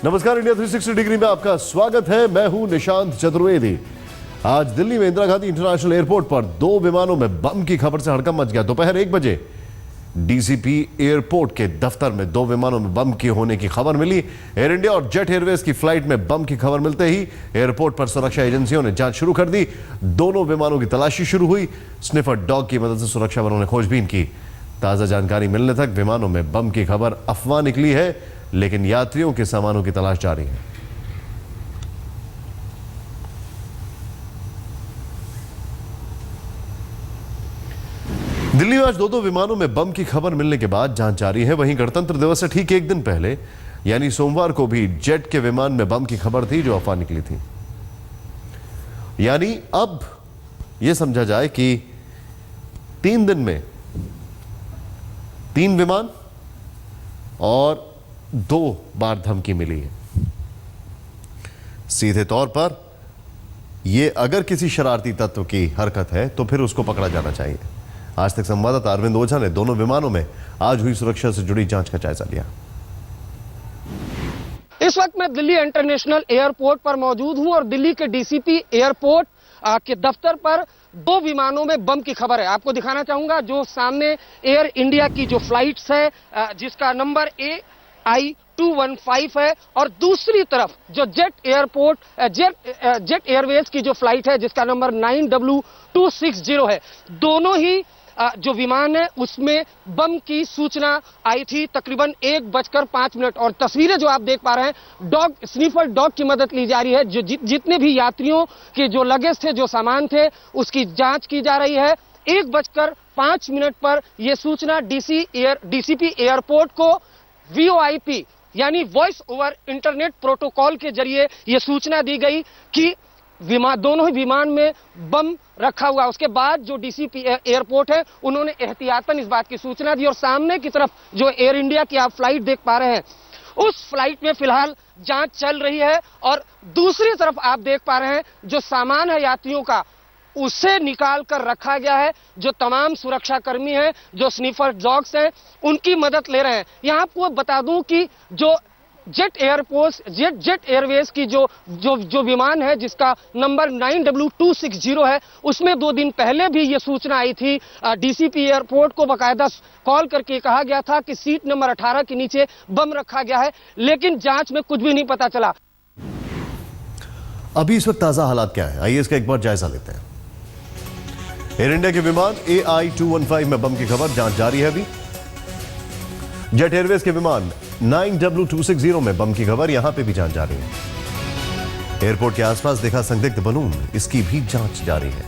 नमस्कार, India 360 degree में आपका स्वागत है। मैं हूं निशांत चतुर्वेदी। आज दिल्ली में इंदिरा गांधी इंटरनेशनल एयरपोर्ट पर 2 विमानों में बम की खबर से हड़कंप मच गया। दोपहर 1 बजे डीसीपी एयरपोर्ट के दफ्तर में 2 विमानों में बम के होने की खबर मिली। एयर इंडिया और जेट एयरवेज की फ्लाइट में बम की खबर मिलते ही एयरपोर्ट पर सुरक्षा एजेंसियों ने जांच शुरू कर दी। दोनों विमानों की तलाशी शुरू हुई। स्निफर डॉग की मदद से सुरक्षा बलों ने खोजबीन की। ताजा जानकारी मिलने तक विमानों में बम की खबर अफवाह निकली है, लेकिन यात्रियों के सामानों की तलाश जारी है। दिल्ली में आज 2 विमानों में बम की खबर मिलने के बाद जांच जारी है। वहीं गणतंत्र दिवस से ठीक 1 दिन पहले यानी सोमवार को भी जेट के विमान में बम की खबर थी, जो अफवाह निकली थी। यानी अब यह समझा जाए कि 3 दिन में 3 विमान और 2 बार धमकी मिली है। सीधे तौर पर यह अगर किसी शरारती तत्व की हरकत है तो फिर उसको पकड़ा जाना चाहिए। आज तक संवाददाता अरविंद ओझा ने दोनों विमानों में आज हुई सुरक्षा से जुड़ी जांच का जायजा लिया। इस वक्त मैं दिल्ली इंटरनेशनल एयरपोर्ट पर मौजूद हूं और दिल्ली के डीसीपी एयरपोर्ट के दफ्तर पर 2 विमानों में बम की खबर है। आपको दिखाना चाहूंगा, जो सामने एयर इंडिया की जो फ्लाइट्स है जिसका नंबर AI-215 है, और दूसरी तरफ जो जेट एयरवेज की जो फ्लाइट है जिसका नंबर 9W260 है। दोनों ही जो विमान है उसमें बम की सूचना आई थी तकरीबन 1:05। और तस्वीरें जो आप देख पा रहे हैं, स्निफर डॉग की मदद ली जा रही है। जो जितने भी यात्रियों के जो लगेज थे, जो सामान थे, उसकी जांच की जा रही है। 1:05 पर यह सूचना डीसीपी एयरपोर्ट को VoIP यानी वॉइस ओवर इंटरनेट प्रोटोकॉल के जरिए यह सूचना दी गई कि दोनों ही विमान में बम रखा हुआ। उसके बाद जो डीसीपी एयरपोर्ट है उन्होंने एहतियातन इस बात की सूचना दी। और सामने की तरफ जो एयर इंडिया की आप फ्लाइट देख पा रहे हैं, उस फ्लाइट में फिलहाल जांच चल रही है। और दूसरी तरफ आप देख पा रहे हैं जो सामान है यात्रियों का, उसे निकाल कर रखा गया है। जो तमाम सुरक्षा कर्मी हैं, जो स्निफर डॉग्स हैं, उनकी मदद ले रहे हैं। यहां आपको बता दूं कि जो जेट एयरवेज की जो विमान है जिसका नंबर 9W260 है, उसमें 2 दिन पहले भी यह सूचना आई थी। डीसीपी एयरपोर्ट को बाकायदा कॉल करके कहा गया था कि सीट नंबर 18 के नीचे बम रखा गया है, लेकिन जांच में कुछ भी नहीं पता चला। अभी इस वक्त ताजा हालात क्या है, आइए इसका एक बार जायजा लेते हैं। एयर इंडिया के विमान AI-215 में बम की खबर, जांच जारी है अभी। जेट एयरवेज के विमान 9W260 में बम की खबर, यहां पे भी जांच जारी है। एयरपोर्ट के आसपास देखा संदिग्ध बलून, इसकी भी जांच जारी है।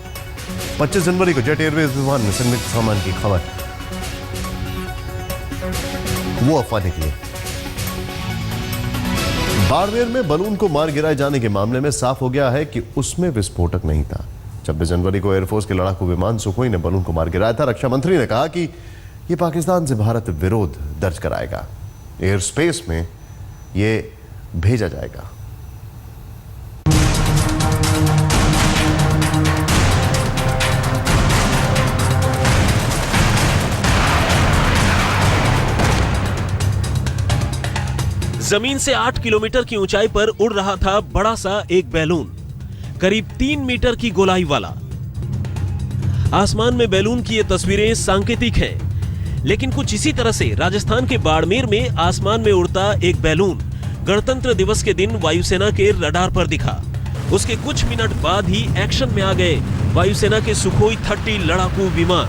25 जनवरी को जेट एयरवेज विमान में संदिग्ध सामान की खबर, वो अफवाह निकली। बाड़मेर में बलून को मार गिराए जाने के मामले में साफ हो गया है कि उसमें विस्फोटक नहीं था। 26 जनवरी को एयरफोर्स के लड़ाकू विमान सुखोई ने बलून को मार गिराया था। रक्षा मंत्री ने कहा कि यह पाकिस्तान से भारत विरोध दर्ज कराएगा, एयर स्पेस में यह भेजा जाएगा। जमीन से 8 किलोमीटर की ऊंचाई पर उड़ रहा था बड़ा सा एक बैलून, करीब 3 मीटर की गोलाई वाला। आसमान में बैलून की ये तस्वीरें सांकेतिक हैं, लेकिन कुछ इसी तरह से राजस्थान के बाड़मेर में आसमान में उड़ता एक बैलून गणतंत्र दिवस के दिन वायुसेना के रडार पर दिखा। उसके कुछ मिनट बाद ही एक्शन में आ गए वायुसेना के सुखोई 30 लड़ाकू विमान।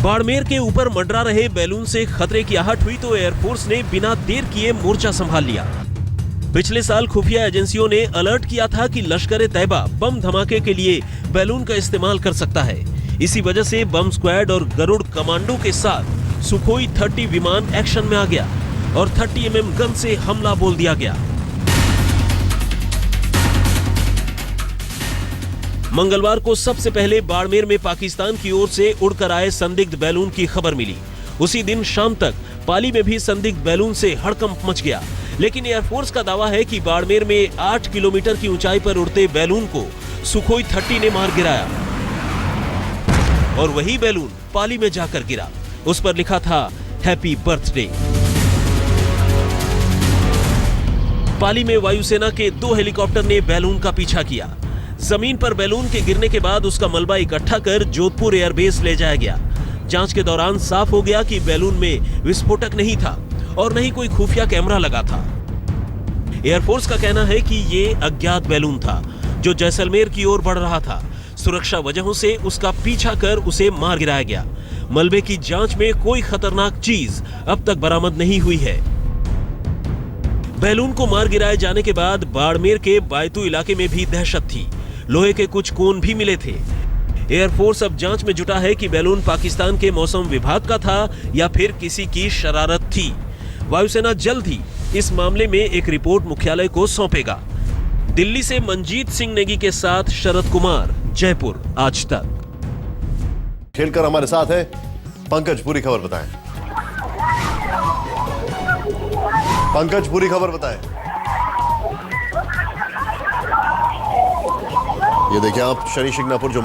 बाड़मेर के ऊपर मंडरा रहे बैलून से खतरे की आहट हुई तो एयरफोर्स ने बिना देर किए मोर्चा संभाल लिया। पिछले साल खुफिया एजेंसियों ने अलर्ट किया था कि लश्कर-ए-तैयबा बम धमाके के लिए बैलून का इस्तेमाल कर सकता है। इसी वजह से बम स्क्वाड और गरुड़ कमांडो के साथ सुखोई 30 विमान एक्शन में आ गया और 30 mm गन से हमला बोल दिया गया। मंगलवार को सबसे पहले बाड़मेर में पाकिस्तान की ओर से उड़कर आए संदिग्ध बैलून की खबर मिली। उसी दिन शाम तक पाली में भी संदिग्ध बैलून से हड़कंप मच गया, लेकिन एयरफोर्स का दावा है कि बाड़मेर में 8 किलोमीटर की ऊंचाई पर उड़ते बैलून को सुखोई 30 ने मार गिराया और वही बैलून पाली में जाकर गिरा। उस पर लिखा था हैप्पी बर्थडे। पाली में वायुसेना के 2 हेलीकॉप्टर ने बैलून का पीछा किया। जमीन पर बैलून के गिरने के बाद उसका मलबा इकट्ठा कर जोधपुर एयरबेस ले जाया गया। जांच के दौरान साफ हो गया कि बैलून में विस्फोटक नहीं था और न ही कोई खुफिया कैमरा लगा था। एयरफोर्स का कहना है कि ये अज्ञात बैलून था जो जैसलमेर की ओर बढ़ रहा था। सुरक्षा वजहों से उसका पीछा कर उसे मार गिराया गया। मलबे की जांच में कोई खतरनाक चीज अब तक बरामद नहीं हुई है। बैलून को मार गिराए जाने के बाद बाड़मेर के बायतू इलाके में भी दहशत थी। लोहे के कुछ कोन भी मिले थे। एयरफोर्स अब जांच में जुटा है कि बैलून पाकिस्तान के मौसम विभाग का था या फिर किसी की शरारत थी। वायुसेना जल्द ही इस मामले में एक रिपोर्ट मुख्यालय को सौंपेगा। दिल्ली से मनजीत सिंह नेगी के साथ शरद कुमार, जयपुर, आज तक। खेलकर हमारे साथ है पंकज, पूरी खबर बताएं। पंकज, पूरी खबर बताएं। ये देखिए आप शनि शिंगणापुर जो